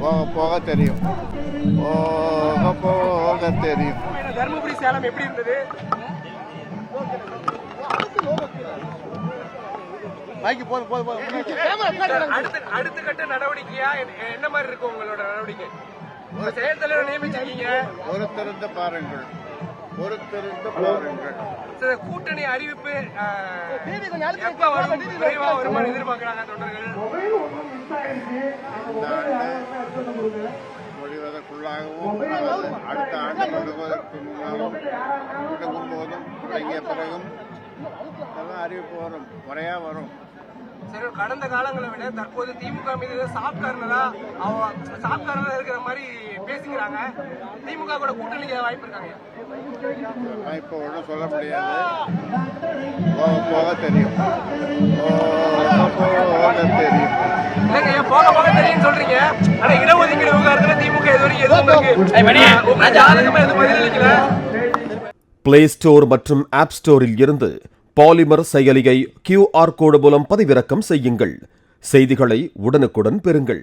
போக போக தெரியும். போக போக தெரியும். தர்மபுரி சேலம் எப்படி இருந்தது? அடுத்த கட்ட நடவடிக்கையா என்ன மாதிரி இருக்கு உங்களோட நடவடிக்கை? உங்க செயல் தலைவர் நியமிச்சிருக்கீங்க. பொறுத்திருந்து பாருங்கள். கூட்டணி அறிவிப்பு எப்ப வரும்? விரைவா வருமானு எதிர்பார்க்கிறாங்க தொண்டர்கள். முடிவதற்குள்ளாகவும் அடுத்த ஆண்டு தொடங்குவதற்கு முன்னாலும் தொடங்கும் போதும் தொடங்கிய பிறகும் அறிவிப்பு வரும், முறையா வரும். சரி, கடந்த காலங்களை விட தற்போது திமுக மீது சாஃப்ட் கார்னரா இருக்கிற மாதிரி பேசிக்கிறாங்க. திமுக கூட கூட்டணிக்கு வாய்ப்பு இருக்காங்க. இப்ப ஒன்றும் சொல்ல முடியாது. போக போக தெரியும். இல்லைங்க, போக போக தெரியும் சொல்றீங்க. ஆனா இடஒதுக்கீடு விவகாரத்துல திமுக எதுவும் ஜாதகமா எதுவும் பதிலளிக்கல. பிளே ஸ்டோர் மற்றும் ஆப் ஸ்டோரில் இருந்து பாலிமர் செயலியை QR கோடு மூலம் பதிவிறக்கம் செய்யுங்கள். செய்திகளை உடனுக்குடன் பெறுங்கள்.